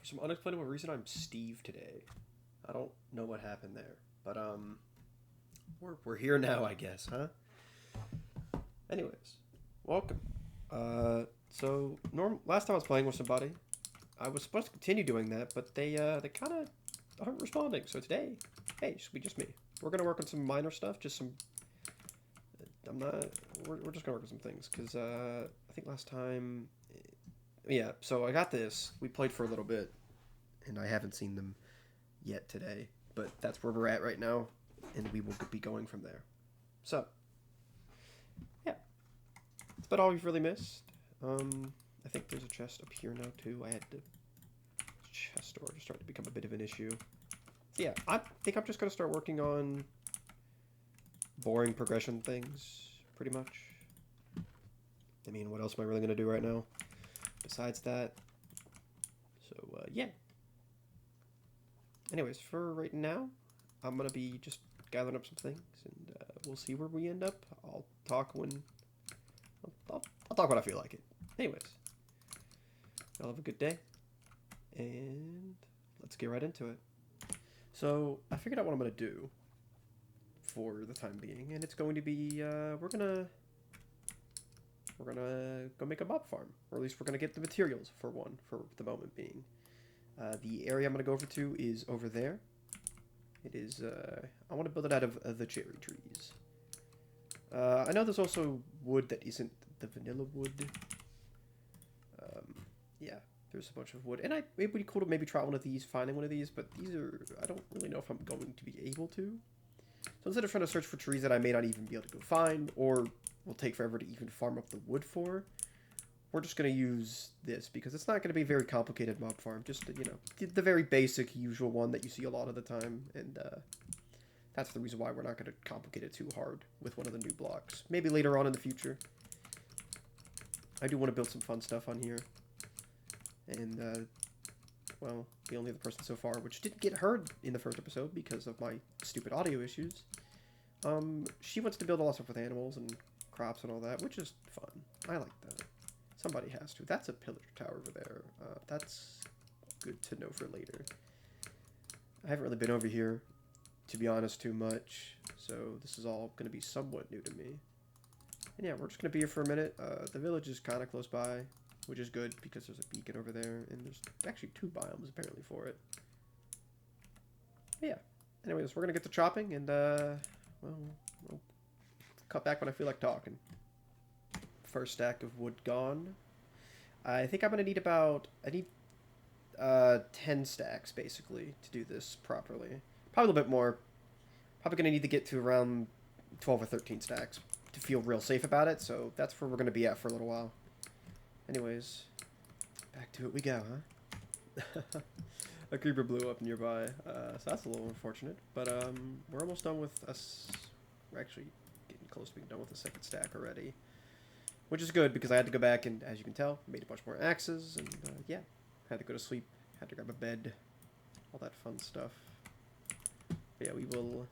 some unexplainable reason, I'm Steve today. I don't know what happened there, but we're here now, I guess, huh? Anyways, welcome. Last time I was playing with somebody, I was supposed to continue doing that, but they kind of aren't responding. So today, hey, it should be just me. We're gonna work on some minor stuff, just some. I'm not. We're just gonna work on some things because I think last time, yeah. So I got this. We played for a little bit, and I haven't seen them yet today, but that's where we're at right now, and we will be going from there. So, yeah, that's about all we've really missed. I think there's a chest up here now too. I had to chest storage starting to become a bit of an issue. So yeah, I think I'm just gonna start working on boring progression things, pretty much. I mean, what else am I really gonna do right now besides that? So yeah. Anyways, for right now, I'm gonna be just gathering up some things, and we'll see where we end up. I'll talk when I'll talk when I feel like it. Anyways, y'all have a good day, and let's get right into it. So I figured out what I'm gonna do for the time being, and it's going to be we're gonna go make a mob farm, or at least we're gonna get the materials for one for the moment being. The area I'm gonna go over to is over there. It is I want to build it out of the cherry trees. I know there's also wood that isn't the vanilla wood. Yeah, there's a bunch of wood, and it would be cool to maybe try one of these, finding one of these, but these are, I don't really know if I'm going to be able to. So instead of trying to search for trees that I may not even be able to go find, or will take forever to even farm up the wood for, we're just going to use this, because it's not going to be a very complicated mob farm, just, you know, the very basic, usual one that you see a lot of the time, and that's the reason why we're not going to complicate it too hard with one of the new blocks. Maybe later on in the future. I do want to build some fun stuff on here. And, well, the only other person so far, which didn't get heard in the first episode because of my stupid audio issues, she wants to build a lot of stuff with animals and crops and all that, which is fun. I like that. Somebody has to. That's a pillager tower over there. That's good to know for later. I haven't really been over here, to be honest, too much, so this is all going to be somewhat new to me. And yeah, we're just going to be here for a minute. The village is kind of close by, which is good because there's a beacon over there, and there's actually 2 biomes apparently for it. But yeah. Anyways, we're going to get to chopping, and well, we'll cut back when I feel like talking. First stack of wood gone. I think I'm going to need I need 10 stacks, basically, to do this properly. Probably a little bit more. Probably going to need to get to around 12 or 13 stacks to feel real safe about it, so that's where we're going to be at for a little while. Anyways, back to it we go, huh? A creeper blew up nearby, so that's a little unfortunate. But we're almost done with us. We're actually getting close to being done with the second stack already, which is good because I had to go back and, as you can tell, made a bunch more axes, and yeah, had to go to sleep, had to grab a bed, all that fun stuff. But yeah, we will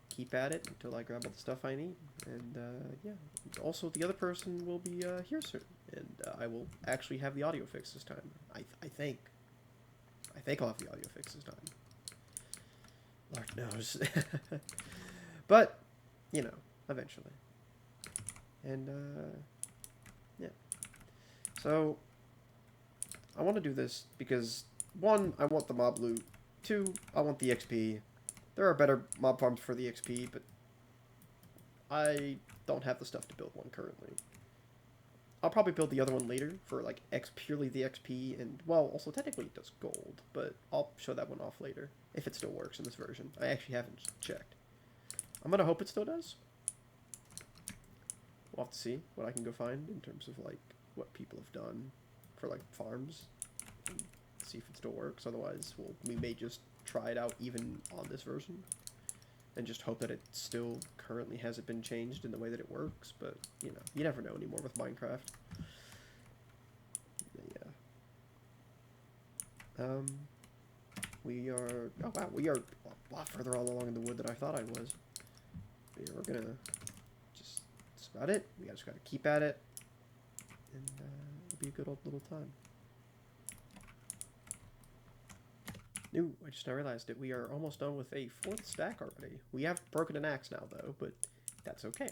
keep at it until I grab all the stuff I need, and yeah. Also, the other person will be here soon, and I will actually have the audio fixed this time. I think. I think I'll have the audio fixed this time. Lord knows. But, you know, eventually. And, yeah. So, I want to do this because, 1, I want the mob loot. 2, I want the XP. There are better mob farms for the XP, but I don't have the stuff to build one currently. I'll probably build the other one later for, like, purely the XP, and, well, also technically it does gold, but I'll show that one off later, if it still works in this version. I actually haven't checked. I'm gonna hope it still does. We'll have to see what I can go find in terms of, like, what people have done for, like, farms, and see if it still works. Otherwise, we may just try it out even on this version, and just hope that it still currently hasn't been changed in the way that it works, but, you know, you never know anymore with Minecraft. But yeah. We are, oh wow, we are a lot further all along in the wood than I thought I was. But yeah, we're gonna just, that's about it. We just gotta keep at it, and it'll be a good old little time. Ooh, I just now realized it. We are almost done with a 4th stack already. We have broken an axe now, though, but that's okay.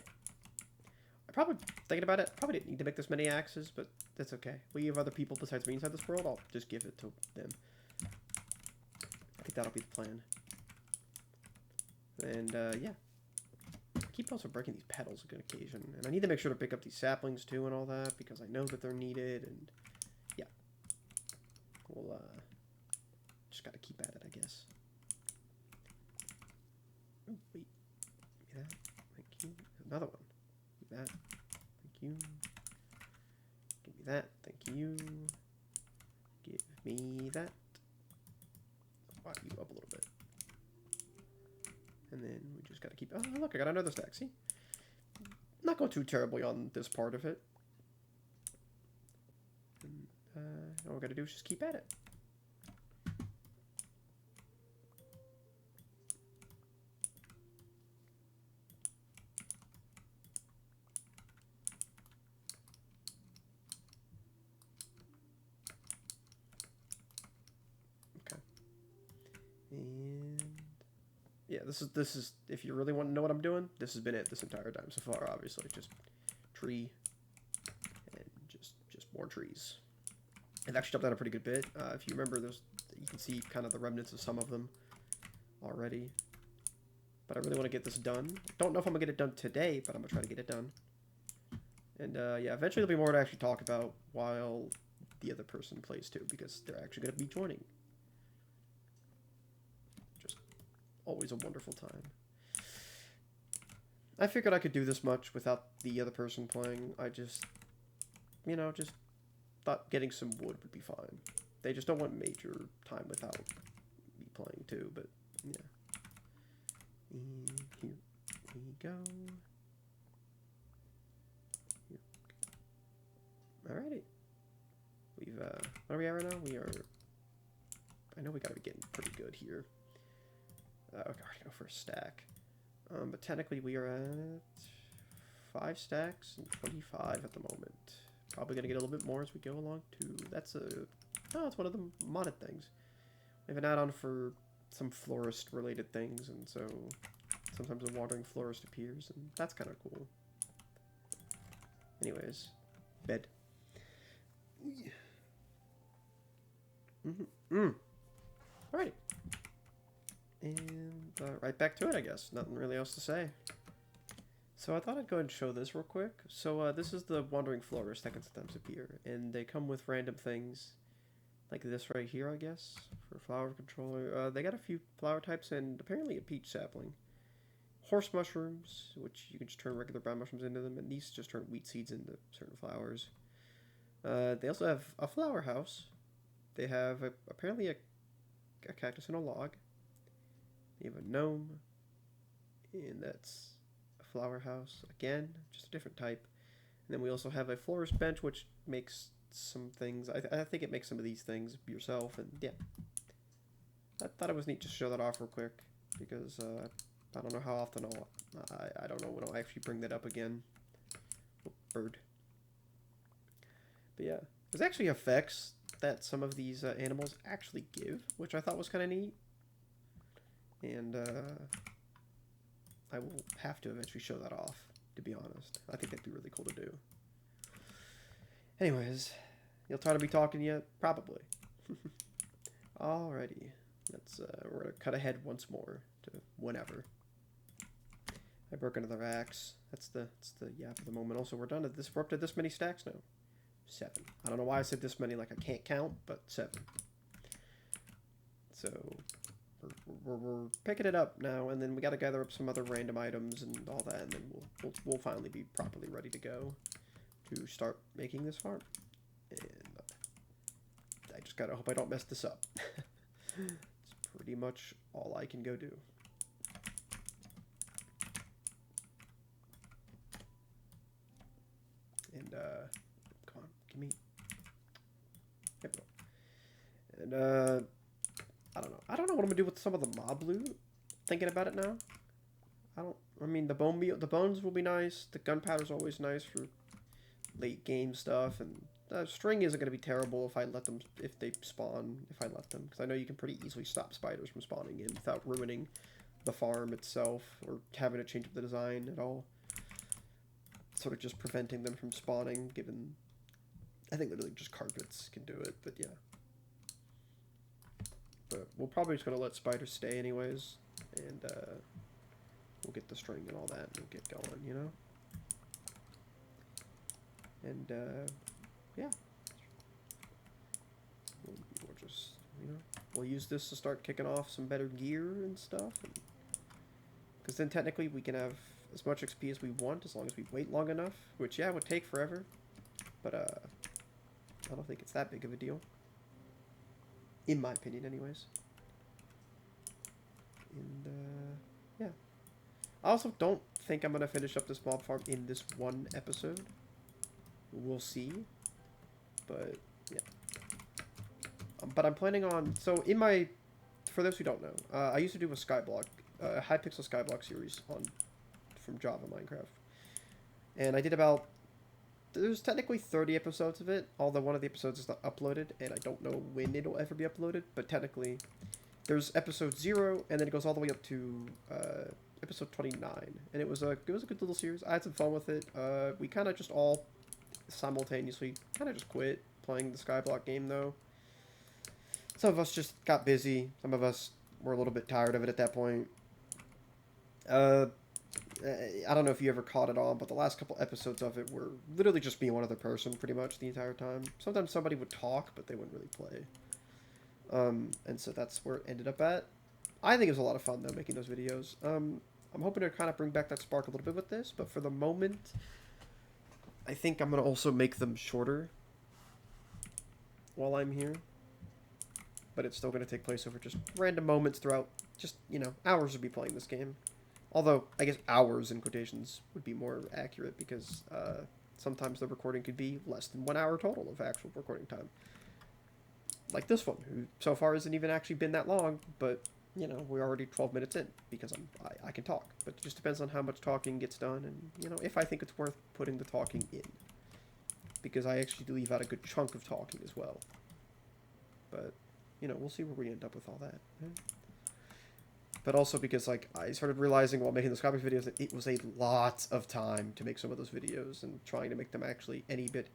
I probably, thinking about it, probably didn't need to make this many axes, but that's okay. We have other people besides me inside this world. I'll just give it to them. I think that'll be the plan. And, yeah. I keep also breaking these petals on occasion. And I need to make sure to pick up these saplings, too, and all that, because I know that they're needed, and, yeah. We'll, just gotta keep at it, I guess. Oh, wait. Give me that. Thank you. Another one. Give me that. Thank you. Give me that. Thank you. Give me that. I'll widen you up a little bit. And then we just gotta keep... Oh, look, I got another stack. See? Not going too terribly on this part of it. And, all we gotta do is just keep at it. And yeah, this is if you really want to know what I'm doing, this has been it this entire time so far. Obviously, just tree and just more trees. I've actually jumped out a pretty good bit. If you remember, you can see kind of the remnants of some of them already. But I really want to get this done. Don't know if I'm gonna get it done today, but I'm gonna try to get it done. And yeah, eventually there'll be more to actually talk about while the other person plays too, because they're actually gonna be joining. Always a wonderful time. I figured I could do this much without the other person playing. I just, you know, just thought getting some wood would be fine. They just don't want major time without me playing too, but yeah. And here we go. Here. Alrighty. We've, what are we at right now? We are, I know we gotta be getting pretty good here. Okay, I already go for a stack. But technically we are at 5 stacks and 25 at the moment. Probably going to get a little bit more as we go along too. That's it's one of the modded things. We have an add-on for some florist related things, and so sometimes a wandering florist appears, and that's kind of cool. Anyways, bed. Alrighty. And right back to it, I guess. Nothing really else to say. So I thought I'd go ahead and show this real quick. So this is the Wandering Florist that can sometimes appear. And they come with random things like this right here, I guess, for flower controller. They got a few flower types and apparently a peach sapling. Horse mushrooms, which you can just turn regular brown mushrooms into them. And these just turn wheat seeds into certain flowers. They also have a flower house. They have apparently a cactus and a log. You have a gnome, and that's a flower house, again, just a different type. And then we also have a florist bench, which makes some things, I think it makes some of these things yourself, and yeah. I thought it was neat to show that off real quick, because I don't know how often I don't know when I'll actually bring that up again. Oh, bird. But yeah, there's actually effects that some of these animals actually give, which I thought was kind of neat. And I will have to eventually show that off, to be honest. I think that'd be really cool to do. Anyways, you'll tired of me talking yet? Probably. Alrighty. We're going to cut ahead once more to whenever. I broke another axe. That's the for the moment. Also, we're up to this many stacks now. 7. I don't know why I said this many, like I can't count, but 7. So we're picking it up now, and then we got to gather up some other random items and all that, and then we'll finally be properly ready to go to start making this farm. And I just gotta hope I don't mess this up. It's pretty much all I can go do. And come on, give me. There we go. And I don't know what I'm gonna do with some of the mob loot. Thinking about it now, I mean, the bones will be nice. The gunpowder's always nice for late game stuff, and string isn't going to be terrible if I let them, if they spawn, if I let them. Because I know you can pretty easily stop spiders from spawning in without ruining the farm itself or having to change up the design at all. Sort of just preventing them from spawning, given... I think literally just carpets can do it, but yeah. But we're probably just going to let spiders stay anyways, and we'll get the string and all that, and we'll get going, you know? And, yeah. We'll just, you know, we'll use this to start kicking off some better gear and stuff. Because then technically we can have as much XP as we want as long as we wait long enough. Which, yeah, would take forever. But, I don't think it's that big of a deal. In my opinion, anyways. And, yeah. I also don't think I'm going to finish up this mob farm in this one episode. We'll see. But, yeah. But I'm planning on... So, in my... For those who don't know, I used to do a Skyblock, high-pixel Skyblock series from Java Minecraft. And I did about... There's technically 30 episodes of it, although one of the episodes is not uploaded, and I don't know when it'll ever be uploaded, but technically there's episode 0, and then it goes all the way up to episode 29, and it was a good little series. I had some fun with it. We kind of just all simultaneously kind of just quit playing the Skyblock game, though. Some of us just got busy, some of us were a little bit tired of it at that point. I don't know if you ever caught it on, but the last couple episodes of it were literally just me and one other person pretty much the entire time. Sometimes somebody would talk, but they wouldn't really play. And so that's where it ended up at. I think it was a lot of fun, though, making those videos. I'm hoping to kind of bring back that spark a little bit with this, but for the moment, I think I'm going to also make them shorter while I'm here. But it's still going to take place over just random moments throughout, just, you know, hours of me playing this game. Although, I guess hours in quotations would be more accurate because sometimes the recording could be less than 1 hour total of actual recording time. Like this one, who so far hasn't even actually been that long, but, you know, we're already 12 minutes in because I can talk. But it just depends on how much talking gets done and, you know, if I think it's worth putting the talking in. Because I actually leave out a good chunk of talking as well. But, you know, we'll see where we end up with all that. Right? But also because, like, I started realizing while making those comic videos that it was a lot of time to make some of those videos and trying to make them actually any bit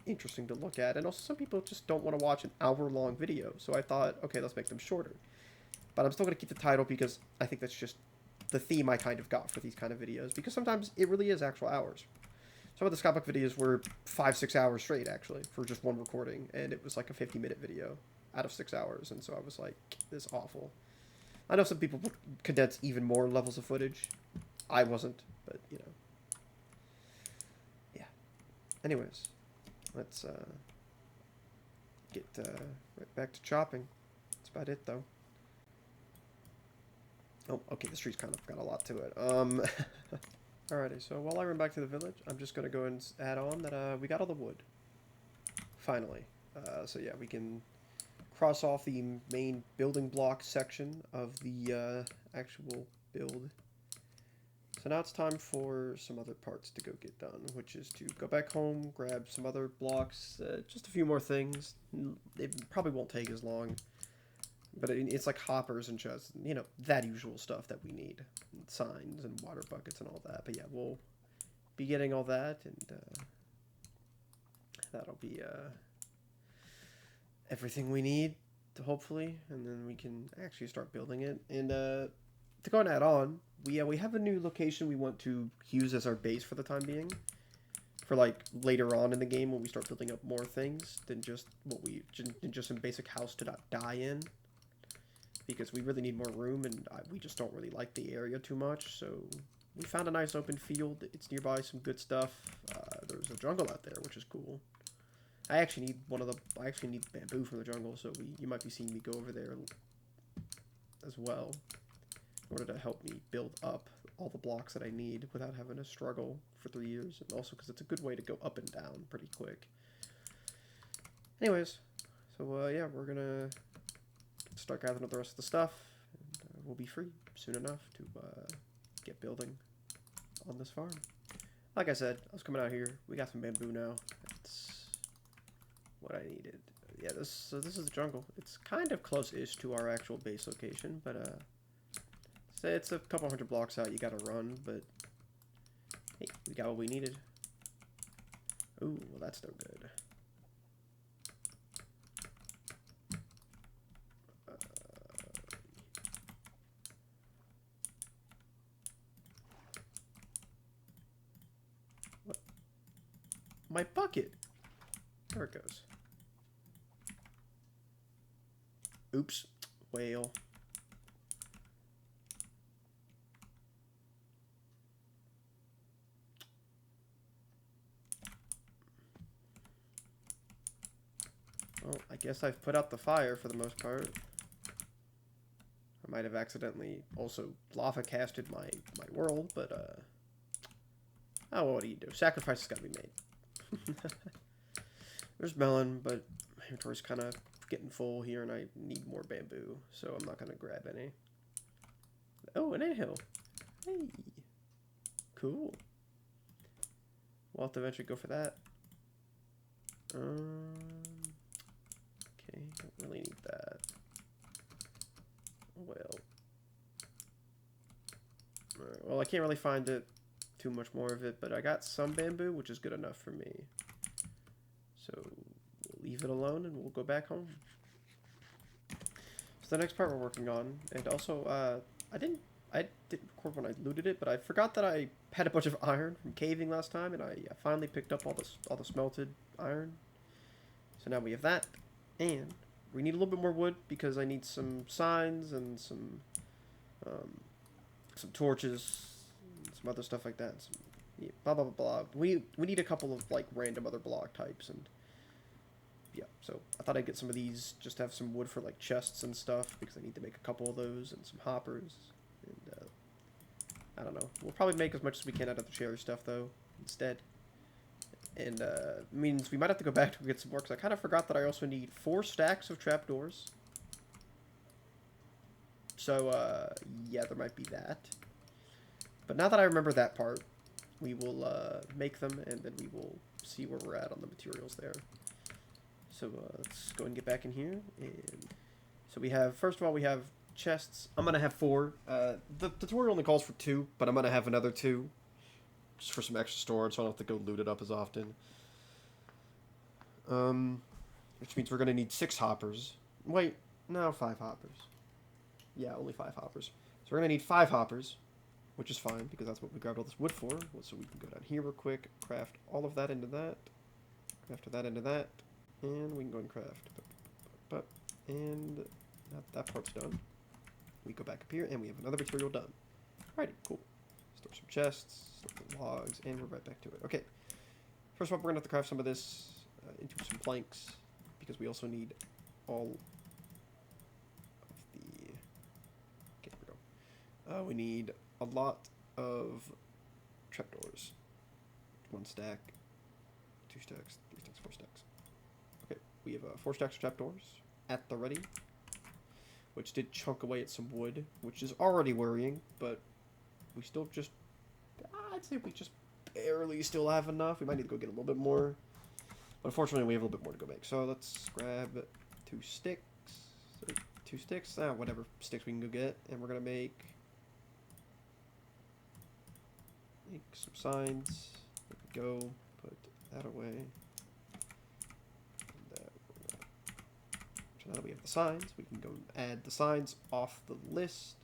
interesting to look at. And also some people just don't want to watch an hour-long video. So I thought, okay, let's make them shorter. But I'm still going to keep the title because I think that's just the theme I kind of got for these kind of videos. Because sometimes it really is actual hours. Some of the comic videos were 5-6 hours straight, actually, for just one recording. And it was like a 50-minute video out of 6 hours. And so I was like, this is awful. I know some people would condense even more levels of footage. I wasn't, but, you know. Yeah. Anyways, let's get right back to chopping. That's about it, though. Oh, okay, this tree's kind of got a lot to it. Alrighty, so while I run back to the village, I'm just going to go and add on that we got all the wood. Finally. So yeah, we can cross off the main building block section of the actual build. So now it's time for some other parts to go get done, which is to go back home, grab some other blocks, just a few more things. It probably won't take as long, but it's like hoppers and just, you know, that usual stuff that we need. And signs and water buckets and all that. But yeah, we'll be getting all that, and that'll be everything we need to hopefully, and then we can actually start building it. And to go and add on, we have a new location we want to use as our base for the time being, for like later on in the game when we start building up more things than just some basic house to not die in, because we really need more room, and we just don't really like the area too much. So we found a nice open field. It's nearby some good stuff. There's a jungle out there, which is cool. I actually need bamboo from the jungle, so you might be seeing me go over there as well in order to help me build up all the blocks that I need without having to struggle for 3 years, and also because it's a good way to go up and down pretty quick. Anyways, so yeah, we're gonna start gathering up the rest of the stuff, and we'll be free soon enough to get building on this farm. Like I said, I was coming out here. We got some bamboo now. what I needed. Yeah, so this is the jungle. It's kind of close-ish to our actual base location, but say it's a couple hundred blocks out. You gotta run, but hey, we got what we needed. Ooh, well that's no good. What? My bucket. There it goes. Oops. Whale. Well, I guess I've put out the fire for the most part. I might have accidentally also lava casted my world, but oh, well, what do you do? Sacrifices gotta be made. There's melon, but my inventory's kind of getting full here, and I need more bamboo, so I'm not gonna grab any. Oh, an anthill. Hey, cool. We'll have to eventually go for that. Okay, don't really need that. Well, alright, well, I can't really find it too much more of it, but I got some bamboo, which is good enough for me. So we'll leave it alone, and we'll go back home. So the next part we're working on, and also I didn't record when I looted it, but I forgot that I had a bunch of iron from caving last time, and I finally picked up all the smelted iron. So now we have that, and we need a little bit more wood because I need some signs and some torches, and some other stuff like that. And some, yeah, blah blah blah blah. We need a couple of like random other block types, and yeah. So I thought I'd get some of these just to have some wood for like chests and stuff because I need to make a couple of those and some hoppers. And I don't know. We'll probably make as much as we can out of the cherry stuff though instead. And means we might have to go back to get some more because I kind of forgot that I also need 4 stacks of trapdoors. So yeah, there might be that. But now that I remember that part, we will make them, and then we will see where we're at on the materials there. So let's go and get back in here. And so we have, first of all, we have chests. I'm gonna have 4. The tutorial only calls for 2, but I'm gonna have another 2. Just for some extra storage, so I don't have to go loot it up as often. Which means we're going to need 6 hoppers. Wait, no, 5 hoppers. Yeah, only 5 hoppers. So we're going to need 5 hoppers, which is fine, because that's what we grabbed all this wood for. So we can go down here real quick, craft all of that into that, craft that into that, and we can go and craft. And that part's done. We go back up here, and we have another material done. Alrighty, cool. Store some chests, store some logs, and we're right back to it. Okay. First of all, we're going to have to craft some of this into some planks, because we also need all of the... Okay, here we go. We need a lot of trapdoors. 1 stack, 2 stacks, 3 stacks, 4 stacks. Okay, we have 4 stacks of trapdoors at the ready, which did chunk away at some wood, which is already worrying, but we still just, I'd say we just barely still have enough. We might need to go get a little bit more. But unfortunately, we have a little bit more to go make. So let's grab 2 sticks. So 2 sticks, whatever sticks we can go get. And we're going to make some signs. There we go. Put that away. And so now that we have the signs, we can go add the signs off the list.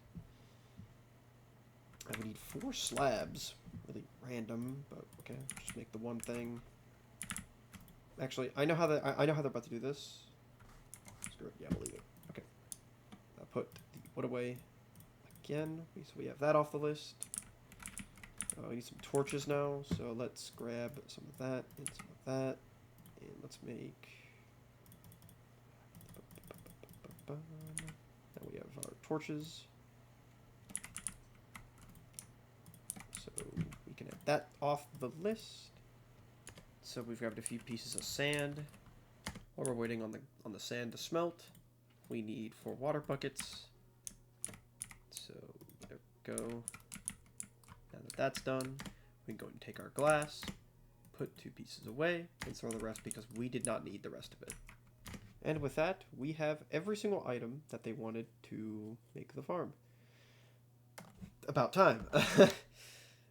And we need 4 slabs. Really random, but okay. Just make the one thing. Actually, I know how they're about to do this. Screw it. Yeah, we'll leave it. Okay. I'll put the wood away again. So we have that off the list. We need some torches now. So let's grab some of that and some of that, and let's make. Now we have our torches. We can add that off the list. So we've grabbed a few pieces of sand. While we're waiting on the sand to smelt, we need 4 water buckets. So there we go. Now that that's done, we can go and take our glass, put 2 pieces away and throw the rest because we did not need the rest of it. And with that, we have every single item that they wanted to make the farm. About time.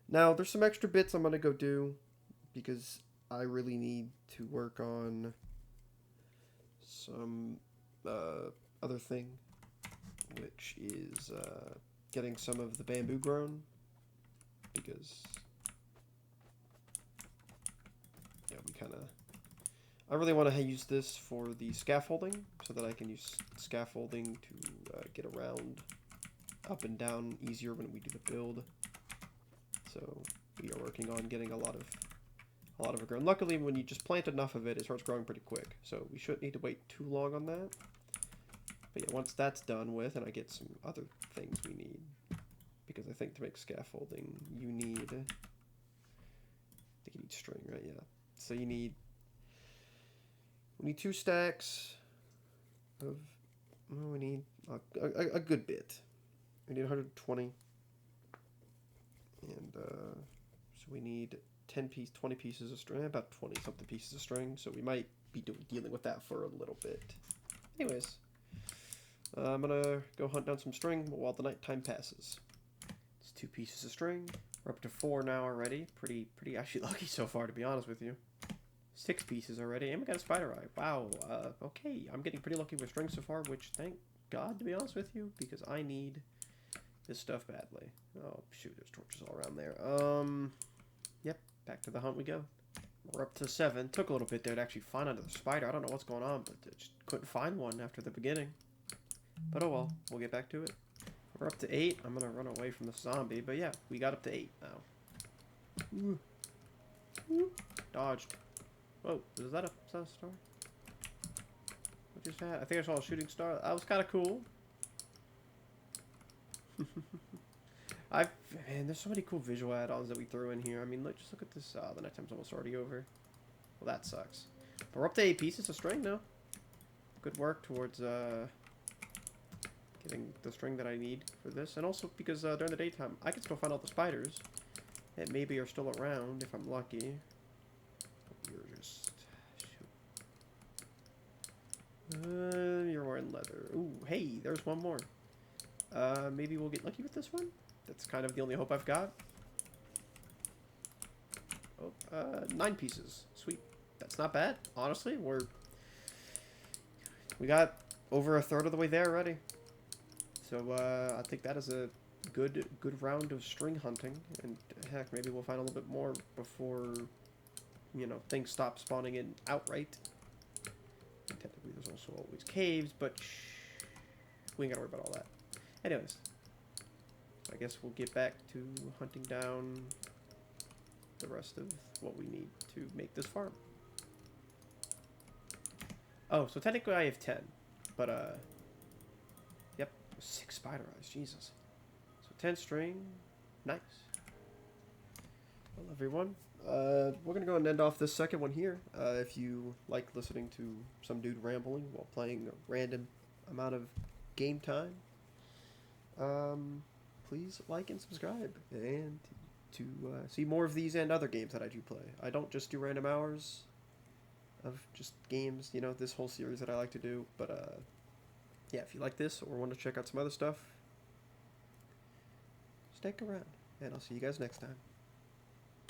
Now, there's some extra bits I'm going to go do because I really need to work on some other thing, which is getting some of the bamboo grown, because yeah, I really want to use this for the scaffolding so that I can use scaffolding to get around up and down easier when we do the build. So we are working on getting a lot of it grown. Luckily, when you just plant enough of it, it starts growing pretty quick. So we shouldn't need to wait too long on that. But yeah, once that's done with, and I get some other things we need, because I think to make scaffolding, you need, I think you need string, right? Yeah. So we need 2 stacks of, well, we need a good bit. We need 120, and so we need 20 pieces of string, about 20 something pieces of string. So we might be dealing with that for a little bit. Anyways, I'm gonna go hunt down some string while the nighttime passes. It's 2 pieces of string. We're up to 4 now already. Pretty actually lucky so far, to be honest with you. 6 pieces already, and we got a spider eye. Wow. Okay, I'm getting pretty lucky with string so far, which thank God, to be honest with you, because I need this stuff badly. Oh shoot, there's torches all around there. Yep, back to the hunt we go. We're up to 7. Took a little bit there to actually find another spider. I don't know what's going on, but I just couldn't find one after the beginning. But oh well, we'll get back to it. We're up to 8. I'm gonna run away from the zombie, but yeah, we got up to 8 now. Ooh. Ooh. Dodged. Whoa, is that a star? What just happened? I think I saw a shooting star. That was kind of cool. Man, there's so many cool visual add-ons that we threw in here. I mean, just look at this. The nighttime's almost already over. Well, that sucks. But we're up to 8 pieces of string now. Good work towards getting the string that I need for this. And also because during the daytime, I can still find all the spiders that maybe are still around if I'm lucky. You're just... shoot. You're wearing leather. Ooh, hey, there's one more. Maybe we'll get lucky with this one? That's kind of the only hope I've got. Oh, 9 pieces. Sweet. That's not bad. Honestly, we got over a third of the way there already. So, I think that is a good round of string hunting. And heck, maybe we'll find a little bit more before, you know, things stop spawning in outright. And technically, there's also always caves, but we ain't gotta worry about all that. Anyways, I guess we'll get back to hunting down the rest of what we need to make this farm. Oh, so technically I have 10, but yep, 6 spider eyes, Jesus. So 10 string, nice. Well, everyone, we're gonna go and end off this second one here. If you like listening to some dude rambling while playing a random amount of game time, please like and subscribe, and to see more of these and other games that I do play. I don't just do random hours of just games, you know, this whole series that I like to do, but yeah, if you like this or want to check out some other stuff, stick around, and I'll see you guys next time.